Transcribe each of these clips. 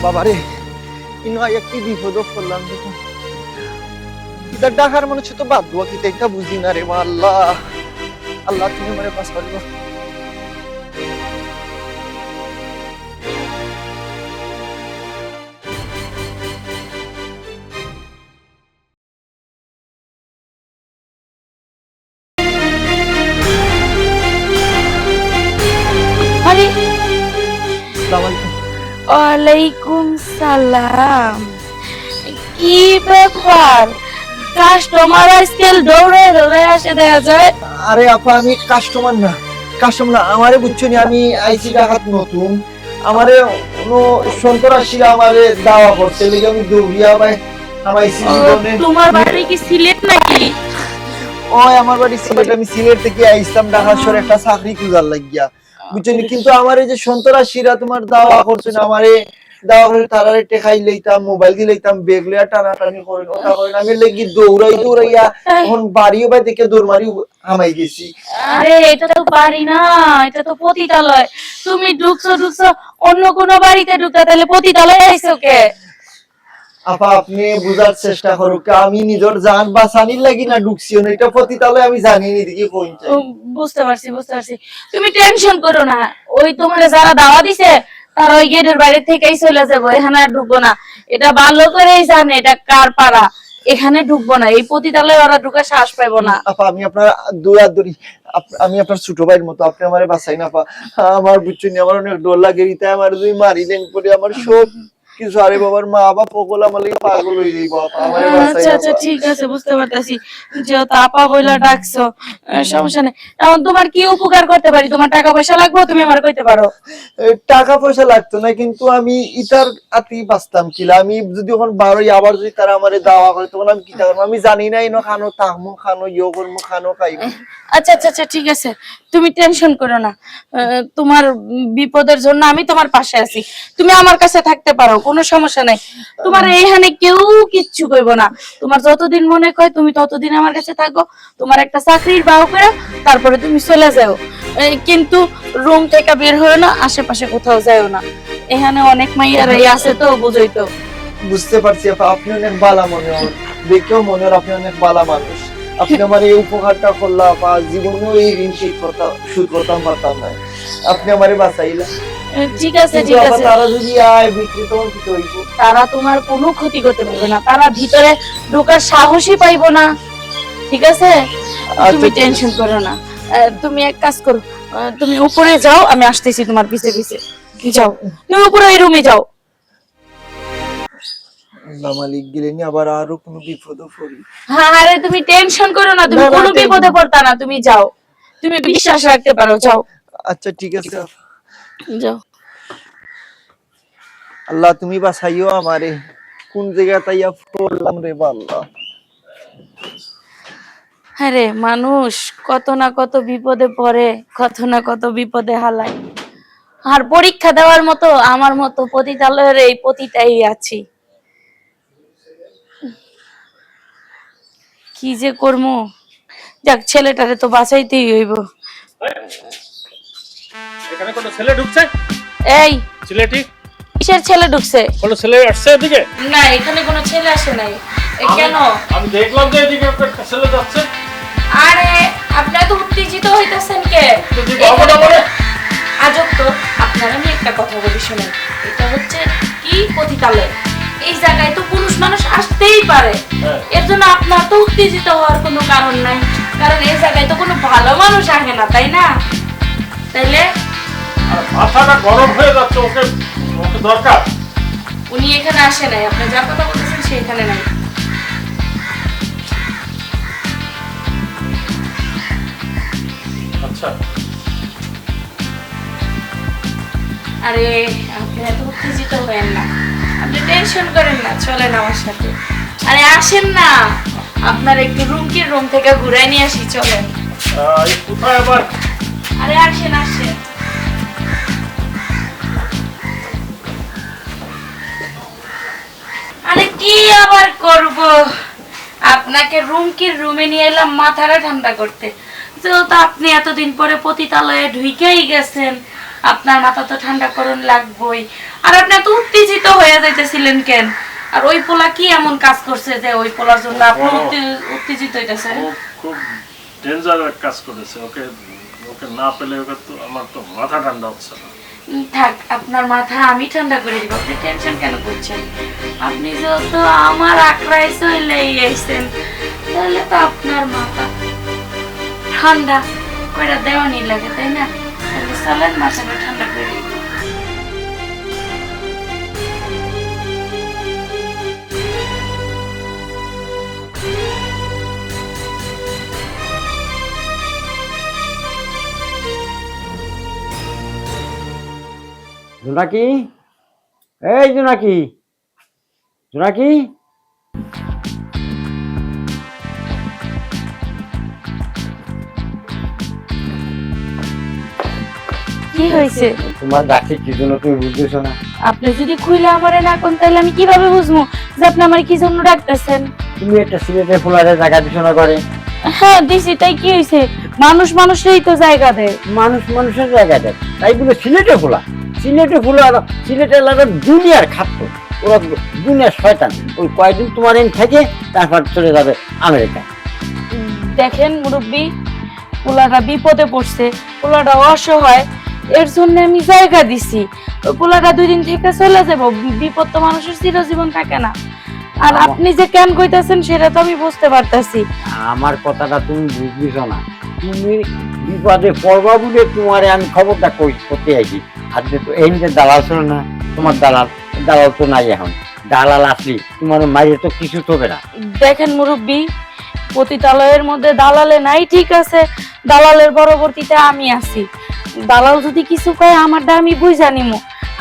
বাবারে ইনো আইয়া কি বিপদ পড়লাম দেখো। এটা ডাকার মনে হচ্ছে তো বাদ দোয়া কি এটা বুঝি না রে মা। আল্লাহ আল্লাহ তুমি আমারে পাস করিও। আরে আসসালামু আলাইকুম। ওয়ালাইকুম সালাম। কি ব্যাপার, কাস্টমার আজকাল দৌড়ে দৌড়ে আসে দেখা যায়। আরে আপা আমি কাস্টমার না, কাস্টমার না আমারে বুঝছো নি, আমি আইসি ডাকাত নতুন। আমারে কোনো সন্ত্রাসীরা আমারে দাওয়া করতে লেগে আমি দৌড়িয়া ভাই আমাইছি জীবনে। তোমার বাড়ি কি সিলেট নাকি? ওই আমার বাড়ি সিলেট, আমি সিলেট থেকে আইছিলাম ঢাকা শহরে একটা চাকরি খুঁজার লাগিয়া বুঝছো নি। কিন্তু আমার এই যে সন্ত্রাসীরা তোমার দাওয়া করছে না, আমারে দাওয়া করে তারারে টেকাই লইতাম, মোবাইল দিয়ে লইতাম, বেগ লইয়া টানাটানি করেন ওটা করেন, আমি লেগি দৌড়াইয়া এখন বাড়িও বাই থেকে দৌড় মারি হামাই গেছি। আরে এটা তো বাড়ি না, এটা তো পতিতালয়। তুমি ঢুকছো অন্য কোনো বাড়িতে ঢুকতে, তাহলে পতিতালয়ে আইছো কে? আপা আপনি বুঝার চেষ্টা করুক, আমি নিজের জান বাঁচানির লাগি না ঢুকছি না, এটা পতিতালয় আমি জানি নি দেখি কোন চাই। বুঝতে পারছি। তুমি টেনশন করো না, ওই তোমার যারা দাওয়া দিছে তারা ওই গেটের বাইরে থেকেই চলে যাবো, এখানে আর ঢুকবো না। এটা ভালো করেই জানে এটা কার পাড়া, এখানে ঢুকবো না, এই পতিতালয়ে ওরা ঢুকে শ্বাস পাইবো না। আপা আমি আপনার দৌড়াদৌড়ি, আমি আপনার ছোট ভাইয়ের মতো, আপনি আমারে বাঁচাই না আপা। আমার বুঝছেন আমার অনেক ডর লাগে, তাই আমার যদি মারিলেন পরে আমার সব কিছু, আরে বাবার মা বাবা পগল আমার লাগি পাগল হয়ে যাইব আপা, আমারে বাঁচাই আচ্ছা না আচ্ছা আপা। ঠিক আছে, বুঝতে পারতেছি। যেহেতু আপা বইলা ডাকছো, সমস্যা নেই। এখন তোমার কি উপকার করতে পারি? তোমার টাকা পয়সা লাগবে, তুমি আমার কইতে পারো। টাকা পয়সা লাগতো না, কিন্তু আমি ইটার আতি বাঁচতাম কিলা। আমি যদি ওখানে বারোই আবার যদি তারা আমারে দাওয়া করে তখন আমি কি করবো, আমি জানি না ইনো খানো তাহমো খানো ইয়ে করবো খানো খাইবো। আচ্ছা আচ্ছা আচ্ছা ঠিক আছে, তুমি টেনশন করো না। তোমার বিপদের জন্য আমি তোমার পাশে আছি, তুমি আমার কাছে থাকতে পারো, কোনো সমস্যা নাই। তোমার এইখানে কেউ কিচ্ছু কইব না। তোমার যতদিন মনে কয় তুমি ততদিন আমার কাছে থাকো। তোমার একটা চাকরির বাউ করে তারপরে তুমি চলে যাও, কিন্তু রুম থেকে বের হয়েও না, আশেপাশে কোথাও যাও না। এখানে অনেক মাইয়ারাই আছে তো, বুঝই তো। বুঝতে পারছি আপা, আপনি অনেক বালা মনে হয়, দেখেও মনে হয় আপনি অনেক বালা মানুষ। আপনি আমার এই উপকারটা করলাম আপা, জীবনেও এই ঋণ শোধ করতাম পারতাম না, আপনি আমারে বাঁচাইলা। ঠিক আছে কিন্তু ঠিক আপা আছে, তারা যদি আয় বিক্রি তোমার কি হইব? তারা তোমার কোনো ক্ষতি করতে পারবে না, তারা ভিতরে ঢোকার সাহসই পাইবো না। ঠিক আছে, তুমি আচ্ছা, টেনশন করো না। তুমি এক কাজ করো, তুমি উপরে যাও, আমি আসতেছি তোমার পিছে পিছে। যাও, তুমি উপরে এই রুমে যাও। আল্লাহ মালিক গেলেনি আবার আরো কোনো বিপদ পড়ি। হ্যাঁ আরে তুমি টেনশন করো না, তুমি না, না, কোনো tension- বিপদে পড়তা না, তুমি যাও, তুমি বিশ্বাস রাখতে পারো, যাও আচ্ছা ঠিক আছে আপা। যাও। আল্লাহ তুমি বাঁচাইও আমারে, কোন জায়গা তাইয়া পড়লাম রে বা আল্লাহ। আরে মানুষ কত না কত বিপদে পড়ে, কত না কত বিপদে হালায়। আর পরীক্ষা দেওয়ার মতো আমার মতো পতিতালয়ের এই পতিতাই আছি। কি যে করবো, যাক ছেলেটারে তো বাঁচাইতেই হইব। এখানে কোনো ছেলে ঢুকছে? এই ছেলেটি কিসের ছেলে ঢুকছে? কোনো ছেলে আসছে এদিকে? না এখানে কোনো ছেলে আসে নাই। কেন? আমি দেখলাম যে এদিকে একটা ছেলে যাচ্ছে। আরে আপনি তো উত্তেজিত হইতাছেন কে? উত্তেজিত হবো না বলে? আজব তো। আপনার আমি একটা কথা বলি শুনেন, এটা হচ্ছে কি পতিতালয়, এই জায়গায় তো পুরুষ মানুষ আসতেই পারে। হ্যাঁ। এর জন্য আপনার তো উত্তেজিত হওয়ার কোনো কারণ নাই, কারণ এই জায়গায় তো কোনো ভালো মানুষ আসে না, তাই না? তাইলে আর মাথাটা গরম হয়ে যাচ্ছে, ওকে ওকে দরকার। উনি এখানে আসে নাই, আপনি যার কথা বলতেছেন সে এখানে নাই। আচ্ছা আরে আপনি এত উত্তেজিত হবেন না, আপনি টেনশন করেন না, চলেন আমার সাথে। আরে আসেন না, আপনার একটু রুম থেকে ঘুরাই নিয়ে আসি, চলেন। এই কোথায় আবার? আরে আসেন আসেন। আরে কি আবার করব, আপনাকে রুমে নিয়ে এলাম মাথাটা ঠান্ডা করতে। যেহেতু আপনি এতদিন পরে পতিতালয়ে ঢুকেই গেছেন, আপনার মাথা তো ঠান্ডা করুন লাগবেই। আর আপনি এত উত্তেজিত হয়ে যাইতেছিলেন কেন? আর ওই পোলা কি এমন কাজ করছে যে ওই পোলার জন্য আপনি উত্তেজিত হইতেছেন? ও খুব ডেঞ্জার কাজ করেছে, ওকে ওকে না পেলে ওকে তো আমার তো মাথা ঠান্ডা হচ্ছে না। থাক, আপনার মাথা আমি ঠান্ডা করে দিব, আপনি টেনশন কেন করছেন? আপনি যেহেতু আমার আকড়াই চলেই এসেছেন, তাহলে তো আপনার মাথা ঠান্ডা করে দেওয়ানি লাগে, তাই না? তাহলে চলেন মাথাটা ঠান্ডা করে দিব। জোনাকি, এই জোনাকি, জোনাকি, কি হয়েছে? তোমার ডাকছি কি জন্য তুমি বুঝতেছো না? আপনি যদি খুলে আমারে না কোন, তাহলে আমি কিভাবে বুঝবো যে আপনি আমার কি জন্য ডাকতেছেন? তুমি একটা সিলেটের ফুলারে জায়গা দিছো না করে? হ্যাঁ দিছি, তাই কি হয়েছে? মানুষ মানুষেরই তো জায়গা দেয়। মানুষ মানুষের জায়গা দেয়, তাই বলে সিলেটে ফুলা, সিলেটে ফুলা সিলেটের লাগা দুনিয়ার খাদ্য, ওরা দুনিয়ার শয়তান। ওই কয়েকদিন তোমার এন থেকে তারপর চলে যাবে আমেরিকা। দেখেন মুরব্বী, পোলাটা বিপদে পড়ছে, পোলাটা অসহায়, এর জন্য আমি জায়গা দিছি। ওই পোলাটা 2 দিন থেকে চলে যাব, বিপদ তো মানুষের চিরজীবন থাকে না। আর আপনি যে কেন কইতাছেন সেটা তো আমি বুঝতে পারতাছি। আমার কথাটা তুমি বুঝলিস না, তুমি বিপদে পড়বা বলে তোমারে আমি খবরটা করতে আইছি। আর যে তো এই যে দালাল ছিল না, তোমার দালাল, দালাল তো নাই এখন। দালাল আসলি তোমার মাইরে তো কিছু হবে না। দেখেন মুরব্বী, পতিতালয়ের মধ্যে দালালে নাই ঠিক আছে, দালালের পরবর্তীতে আমি আছি। দালাল যদি কিছু কয় আমারটা আমি বুঝা নিমু,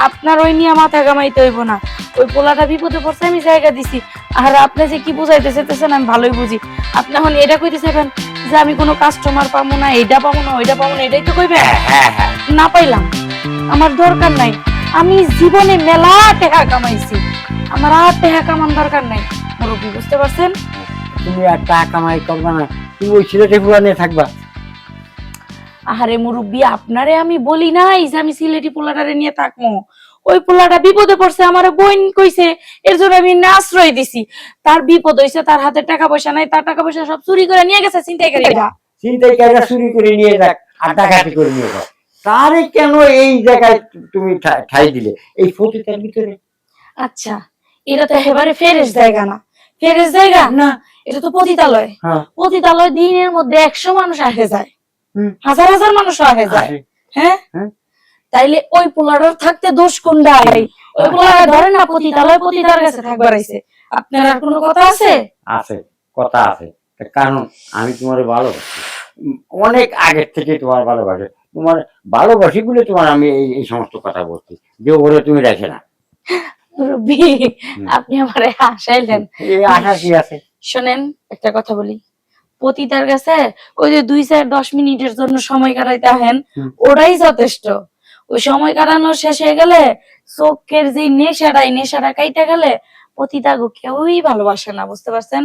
আপনার ওই নিয়ে মাথা ঘামাইতে হইব না। ওই পোলাটা বিপদে পড়ছে, আমি জায়গা দিছি। আর আপনি যে কি বুঝাইতে চাইতেছেন আমি ভালোই বুঝি। আপনি এখন এটা কইতে চাইবেন যে আমি কোনো কাস্টমার পাবো না, এইটা পাবো না, ওইটা পাবো না, এটাই তো কইবেন? না পাইলাম, আমার দরকার নাই। আমি জীবনে মেলা টাকা কামাইছি, আমার আর টাকা কামান দরকার নাই। মুরব্বী বুঝতে পারছেন? তুমি আর টাকা কামাই করবা না, তুমি ওই সিলেটে ফুলা নিয়ে থাকবা। আরে মুরব্বী, আপনারে আমি বলি নাই যে আমি সিলেটি পোলাটারে নিয়ে থাকবো। ওই পোলাটা বিপদে পড়ছে, আমার বোন কইছে, এর জন্য আমি আশ্রয় দিছি। তার বিপদ হইছে, তার হাতে টাকা পয়সা নাই, তার টাকা পয়সা সব চুরি করে নিয়ে গেছে ছিনতাইকারীরা। ছিনতাইকারীরা চুরি করে নিয়ে যাক আর ডাকাতি করে নিয়ে যাক, তারে কেন এই জায়গায় তুমি ঠাই দিলে এই ফটিটার ভিতরে? আচ্ছা, এটা তো একেবারে ফেরেশ জায়গা না। ফেরেশ জায়গা না, এটা তো পতিতালয়। পতিতালয় দিনের মধ্যে 100 মানুষ আসে যায়, হাজার হাজার মানুষ আসে যায়। হ্যাঁ, তাইলে ওই পোলাটার থাকতে দোষ কোনটাই? ওই পোলাটা ধরেন না পতিতালয়, পতিতার কাছে থাকবার আইছে। আপনার আর কোনো কথা আছে? আছে, কথা আছে। কারণ আমি তোমার ভালোবাসি, অনেক আগের থেকে তোমার ভালোবাসি। তোমার ভালোবাসি বলে তোমার আমি এই সমস্ত কথা বলছি, যে ওরে তুমি রেখে না। মুরব্বী, আপনি আমারে হাসাইলেন। এই আশা কি আছে? শোনেন, একটা কথা বলি। পতিতার কাছে ওই যে 2-10 মিনিটের জন্য সময় কাটাইতে আহেন, ওটাই যথেষ্ট। ওই সময় কাটানো শেষ হয়ে গেলে, চোখের যে নেশাটা কাইটা গেলে, পতিতাগো কেউই ভালোবাসে না, বুঝতে পারছেন?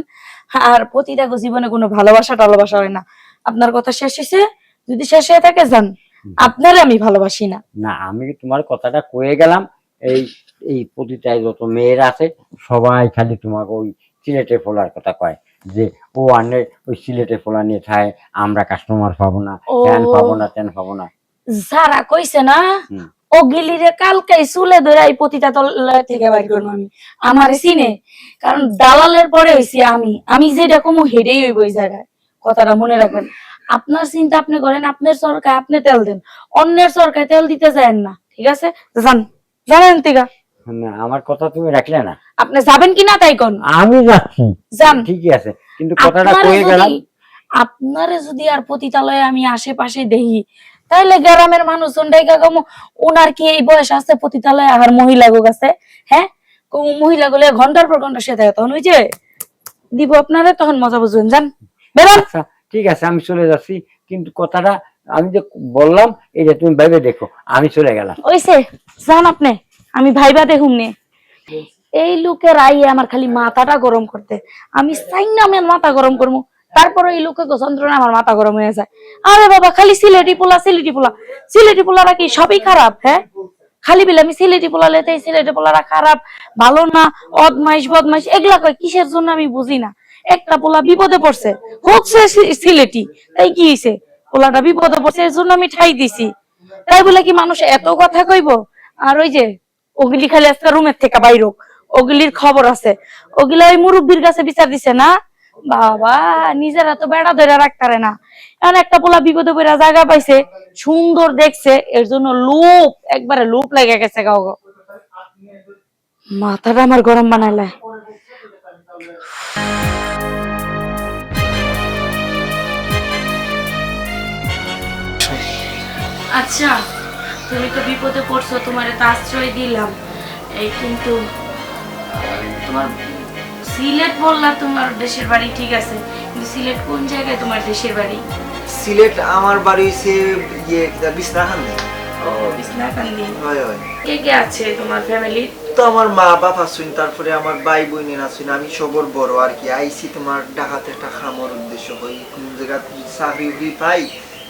আর পতিতাগো জীবনে কোনো ভালোবাসা টালোবাসা হয় না। আপনার কথা শেষ হয়েছে, যদি শেষ হয়ে থাকে যান, আপনারে আমি ভালোবাসি না। না, আমি তোমার কথাটা কয়ে গেলাম। এই এই প্রতিটায় যত মেয়েরা আছে সবাই খালি তোমাকে ওই সিলেটে ফোলার কথা কয়, যে ও আনে ওই সিলেটে ফোলা নিয়ে খায়, আমরা কাস্টমার পাবো না, ট্যান পাবো না, ট্যান পাবো না। যারা কইছে না, ও গিলিরে কালকে চুলে ধরে এই পতিতা তলায় থেকে বাইর করবো আমি। আমারে চিনে, কারণ দালালের পরে হইছি আমি। আমি যেটা কমু হেডেই হইব ওই জায়গায়। কথাটা মনে রাখবেন। আপনার চিন্তা আপনি করেন, আপনার সরকার আপনি তেল দেন, অন্যের সরকার তেল দিতে যান না, ঠিক আছে? যান, জানেন তিগা। না, আমার কথা তুমি রাখলে না। আপনি যাবেন কিনা তাই কোন? আমি যাচ্ছি, যান। ঠিকই আছে, কিন্তু কথাটা কয়ে গেলাম। আপনারে যদি আর পতিতালয়ে আমি আশেপাশে দেখি, তাহলে গ্রামের মানুষজন ডাইকা কম, ওনার কি এই বয়স আছে পতিতালয়ে আর মহিলা গো আছে? হ্যাঁ, মহিলা গুলো ঘন্টার পর ঘন্টা শুয়ে থাকে, তখন ওই যে দিব আপনারে, তখন মজা বুঝবেন। যান, বেরোন। আচ্ছা ঠিক আছে, আমি চলে যাচ্ছি, কিন্তু কথাটা আমি যে বললাম এটা তুমি ভেবে দেখো। আমি চলে গেলাম। ওইসে যান আপনি, আমি ভাইবা দেখুন নে। এই লোকের আইয়ে আমার খালি মাথাটা গরম করতে, আমি চাই না আমি মাথা গরম করবো। তারপরে এই লোকে যন্ত্রণা আমার মাথা গরম হয়ে যায়। আরে বাবা, খালি সিলেটি পোলা সিলেটি পোলা, সিলেটি পোলারা কি সবই খারাপ? হ্যাঁ, খালি বলে আমি সিলেটি পোলা লেতে, সিলেটি পোলারা খারাপ, ভালো না, অদমাইশ বদমাইশ এগুলা কয় কিসের জন্য আমি বুঝি না। একটা পোলা বিপদে পড়ছে, হচ্ছে সিলেটি, তাই কি হয়েছে? পোলাটা বিপদে পড়ছে এর জন্য আমি ঠাই দিছি, তাই বলে কি মানুষ এত কথা কইব? আর ওই যে ওগুলি খালি আজকে রুমের থেকে বাইর হোক, ওগুলির খবর আছে, ওগুলা ওই মুরব্বীর কাছে বিচার দিছে না। বাবা, নিজেরা তো বেড়া ধরে রাখতারে না, এখন একটা পোলা বিপদে পড়া জায়গা পাইছে, সুন্দর দেখছে, এর জন্য লোভ, একবারে লোভ লেগে গেছে গাও গো। মাথাটা আমার গরম বানাইলে। আচ্ছা, তুমি তো বিপদে পড়ছো, তোমারে তো আশ্রয় দিলাম, এই কিন্তু তোমার সিলেট বললা তোমার দেশের বাড়ি, ঠিক আছে, কিন্তু সিলেট কোন জায়গায় তোমার দেশের বাড়ি? সিলেট আমার বাড়ি হইছে ইয়ে বিছনাখান্দি। ও, বিছনাকান্দি। হয় হয়। কে কে আছে তোমার ফ্যামিলি? তো আমার মা বাপ আছেন, তারপরে আমার ভাই বোনের আছেন, আমি সবর বড় আর কি। আইছি তোমার ঢাকাতে একটা খামর উদ্দেশ্য হই, কোন জায়গা চাকরি পাই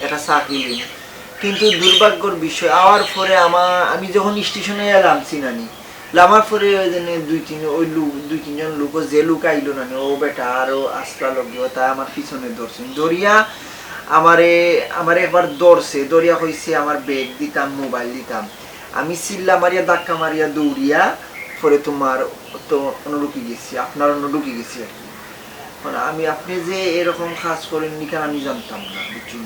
একটা চাকরি নিই। কিন্তু দুর্ভাগ্যর বিষয়, আওয়ার পরে আমি যখন স্টেশনে এলাম চিনানি, নামার পরে দুই তিনজন লোক, যে লোক আইলো না ও বেটা আরো আসলা লোক তাই আমার পিছনে ধরছেন, ধরিয়া আমারে একবার ধরছে, ধরিয়া হয়েছে আমার ব্যাগ দিতাম, মোবাইল দিতাম, আমি চিল্লা মারিয়া ধাক্কা মারিয়া দৌড়িয়া পরে তোমার তো ঢুকে গেছি, আপনার ঢুকে গেছি আর কি। মানে আপনি যে এরকম কাজ করেন কেন আমি জানতাম না, বুঝছেন?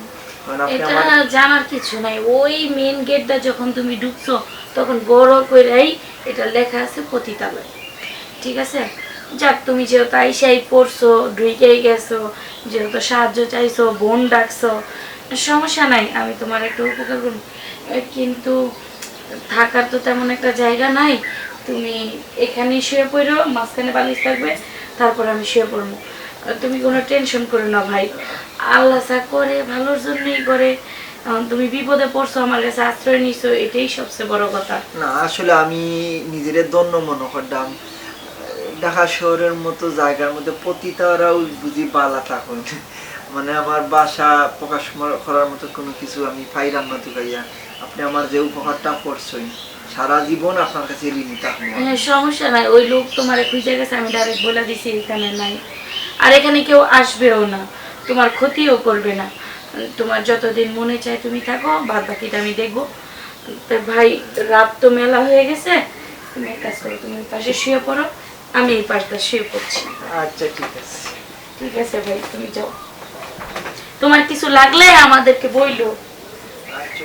এটা জানার কিছু নাই, ওই মেইন গেটটা যখন তুমি ঢুকছো তখন বড় কইরাই এটা লেখা আছে পতিতালয়, ঠিক আছে? যাক, তুমি যেহেতু আইসাই পড়ছো, ঢুকেই গেছো, যেহেতু সাহায্য চাইছো, বোন ডাকছো, সমস্যা নাই, আমি তোমার একটু উপকার করব, কিন্তু থাকার তো তেমন একটা জায়গা নাই, তুমি এখানেই শুয়ে পড়ো, মাঝখানে বালিশ থাকবে, তারপর আমি শুয়ে পড়বো। তুমি কোনো টেনশন করো না ভাই, আল্লাহ যা করে ভালোর জন্যই করে। তুমি বিপদে পড়ছো, আমার কাছে আশ্রয় নিছো, এটাই সবচেয়ে বড় কথা। না আসলে আমি নিজের ধন্য মনে করতাম, ঢাকা শহরের মতো জায়গার মধ্যে পতিতারাও বুঝি বালা থাকুন, মানে আমার বাসা প্রকাশ করার মতো কোনো কিছু আমি পাইলাম না। তো ভাইয়া, আপনি আমার যে উপহারটা করছেন, সারা জীবন আপনার কাছে ঋণী থাকবো। হ্যাঁ, সমস্যা নাই, ওই লোক তোমার খুঁজে গেছে, আমি ডাইরেক্ট বলে দিছি এখানে নাই, আর এখানে কেউ আসবেও না, তোমার ক্ষতিও করবে না, তোমার যতদিন মনে চায় তুমি থাকো, বাদ বাকিটা আমি দেখবো। তো ভাই, রাত তো মেলা হয়ে গেছে, তুমি এক কাজ করো, তুমি পাশে শুয়ে পড়ো, আমি এই পাশটা শুয়ে পড়ছি। আচ্ছা ঠিক আছে। ঠিক আছে ভাই, তুমি যাও, তোমার কিছু লাগলে আমাদেরকে বইলো। আচ্ছা।